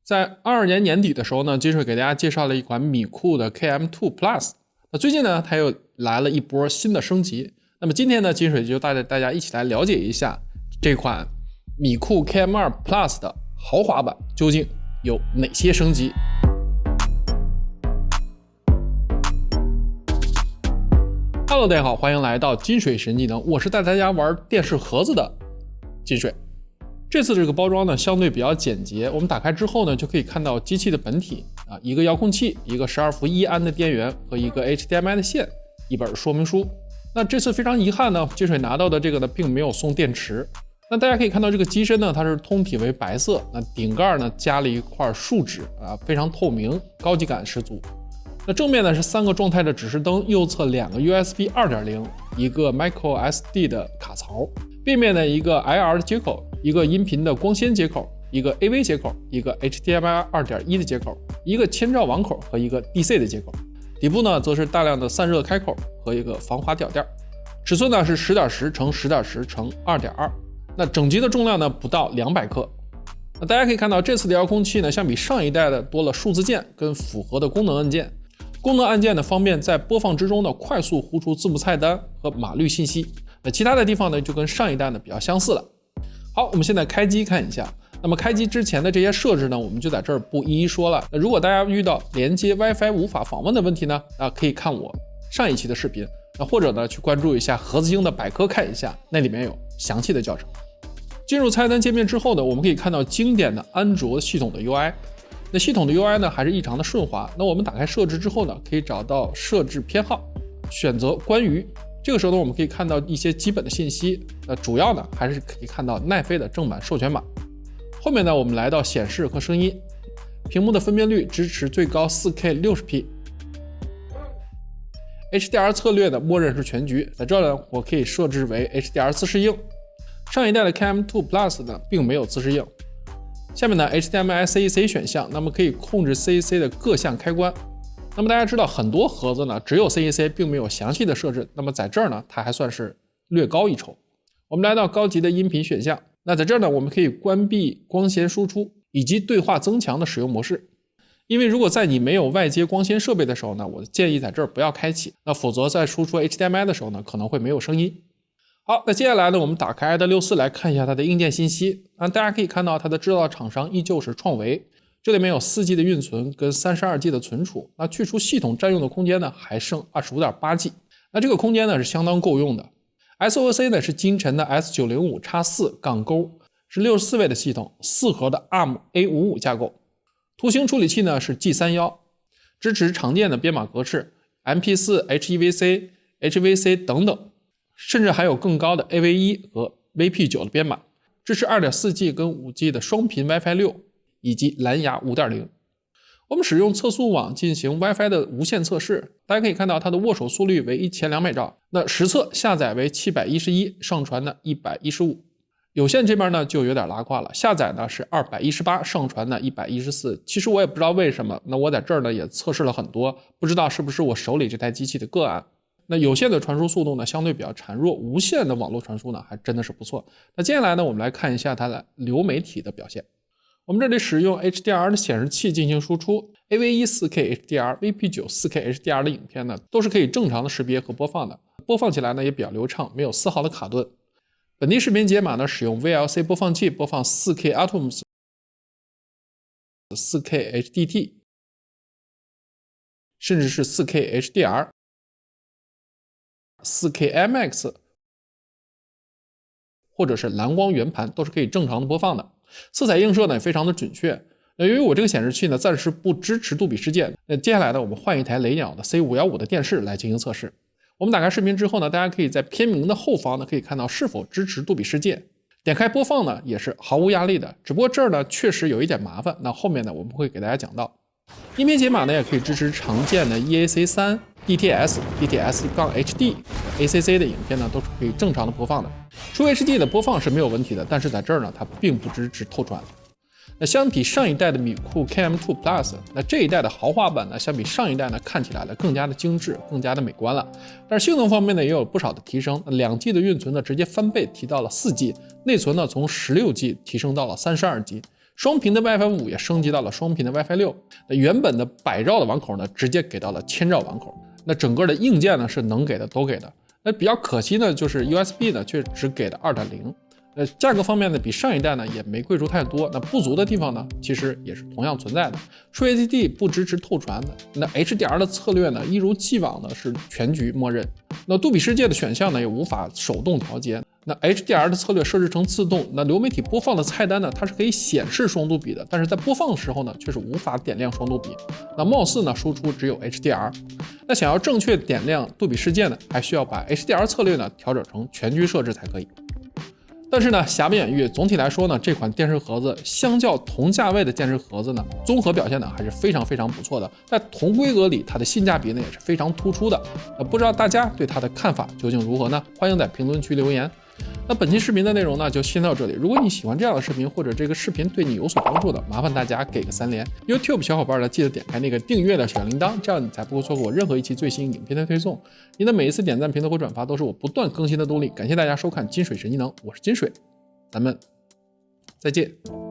在22年年底的时候呢，金水给大家介绍了一款米库的 KM2 Plus。那最近呢，它又来了一波新的升级。那么今天呢，金水就带着大家一起来了解一下这款米库 KM2 Plus 的豪华版究竟有哪些升级。Hello， 大家好，欢迎来到金水神技能，我是带大家玩电视盒子的金水。这次这个包装呢相对比较简洁，我们打开之后呢就可以看到机器的本体啊，一个遥控器，一个12伏1安的电源和一个 HDMI 的线，一本说明书。那这次非常遗憾呢，金水拿到的这个呢并没有送电池。那大家可以看到这个机身呢它是通体为白色，那顶盖呢加了一块树脂啊，非常透明，高级感十足。那正面呢是3个状态的指示灯，右侧2个 USB 2.0， 一个 microSD 的卡槽，背面呢一个 IR 的接口，一个音频的光纤接口，一个 AV 接口，一个 HDMI 2.1 的接口，一个千兆网口和一个 DC 的接口。底部呢则是大量的散热开口和一个防滑吊垫。尺寸呢是 10.10 乘 10.10 乘 2.2。那整机的重量呢不到200克。那大家可以看到这次的遥控器呢相比上一代的多了数字键跟复合的功能按键。功能按键呢方便在播放之中呢快速呼出字幕菜单和码率信息。那其他的地方呢就跟上一代呢比较相似了。好，我们现在开机看一下。那么开机之前的这些设置呢我们就在这儿不一一说了。那如果大家遇到连接 WiFi 无法访问的问题呢，可以看我上一期的视频，那或者呢去关注一下盒子精的百科看一下，那里面有详细的教程。进入菜单界面之后呢，我们可以看到经典的安卓系统的 UI。那系统的 UI 呢还是异常的顺滑。那我们打开设置之后呢，可以找到设置偏好，选择关于。这个时候呢，我们可以看到一些基本的信息。主要呢还是可以看到奈飞的正版授权码。后面呢，我们来到显示和声音，屏幕的分辨率支持最高 4K 60P。HDR 策略呢，默认是全局。在这呢，我可以设置为 HDR 自适应。上一代的 KM2 Plus 呢，并没有自适应。下面呢 HDMI CEC 选项，那么可以控制 CEC 的各项开关。那么大家知道很多盒子呢只有 CEC 并没有详细的设置，那么在这儿呢它还算是略高一筹。我们来到高级的音频选项，那在这儿呢我们可以关闭光纤输出以及对话增强的使用模式。因为如果在你没有外接光纤设备的时候呢，我建议在这儿不要开启，那否则在输出 HDMI 的时候呢可能会没有声音。好，那接下来呢，我们打开 AIDA64来看一下它的硬件信息。大家可以看到它的制造厂商依旧是创维，这里面有4G 的运存跟32G 的存储。那去除系统占用的空间呢，还剩 25.8G。那这个空间呢是相当够用的。SoC 呢是金晨的 S905X4-，是64位的系统，4核的 ARM A55 架构。图形处理器呢是 G31，支持常见的编码格式 MP4、HEVC、HVC 等等。甚至还有更高的 AV1 和 VP9 的编码，支持 2.4G 跟 5G 的双频 WiFi 6以及蓝牙 5.0。 我们使用测速网进行 WiFi 的无线测试，大家可以看到它的握手速率为1200兆，那实测下载为711，上传呢115。有线这边呢就有点拉胯了，下载呢是218，上传呢114。其实我也不知道为什么，那我在这儿呢也测试了很多，不知道是不是我手里这台机器的个案。那有线的传输速度呢相对比较孱弱，无线的网络传输呢还真的是不错。那接下来呢我们来看一下它的流媒体的表现。我们这里使用 HDR 的显示器进行输出， AV1 4K HDR、VP9 4K HDR 的影片呢都是可以正常的识别和播放的，播放起来呢也比较流畅，没有丝毫的卡顿。本地视频解码呢使用 VLC 播放器播放 4K Atoms、 4K HDT， 甚至是 4K HDR、4K IMAX 或者是蓝光圆盘都是可以正常的播放的。色彩映射呢也非常的准确。由于我这个显示器呢暂时不支持杜比世界，那接下来呢我们换一台雷鸟的 C515 的电视来进行测试。我们打开视频之后呢，大家可以在片名的后方呢可以看到是否支持杜比世界，点开播放呢也是毫无压力的，只不过这儿呢确实有一点麻烦，那后面呢我们会给大家讲到。音频解码呢也可以支持常见的 EAC3、DTS、DTS-HD、ACC 的影片呢都是可以正常的播放的。True HD 的播放是没有问题的，但是在这儿呢它并不支持透传。那相比上一代的米库 KM2 Plus， 那这一代的豪华版呢相比上一代呢看起来呢更加的精致，更加的美观了。但是性能方面呢也有不少的提升，2G 的运存呢直接翻倍提到了4G， 内存呢从16G 提升到了32G，双频的 WiFi 5也升级到了双频的 WiFi 6。那原本的100兆的网口呢，直接给到了1000兆网口。那整个的硬件呢是能给的都给的。那比较可惜呢，就是 USB 呢却只给的 2.0。价格方面呢，比上一代呢也没贵出太多。那不足的地方呢，其实也是同样存在的。SuperHD 不支持透传的，那 HDR 的策略呢，一如既往的是全局默认。那杜比世界的选项呢，也无法手动调节。那 HDR 的策略设置成自动，那流媒体播放的菜单呢，它是可以显示双杜比的，但是在播放的时候呢，却是无法点亮双杜比。那貌似呢，输出只有 HDR。那想要正确点亮杜比世界呢，还需要把 HDR 策略呢调整成全局设置才可以。但是呢，瑕不掩瑜，总体来说呢，这款电视盒子相较同价位的电视盒子呢，综合表现呢还是非常不错的。在同规格里，它的性价比呢也是非常突出的。不知道大家对它的看法究竟如何呢？欢迎在评论区留言。那本期视频的内容呢就先到这里。如果你喜欢这样的视频，或者这个视频对你有所帮助的，麻烦大家给个3连。YouTube 小伙伴呢记得点开那个订阅的小铃铛，这样你才不会错过任何一期最新影片的推送。您的每一次点赞、评论和转发都是我不断更新的动力。感谢大家收看金水神技能，我是金水，咱们再见。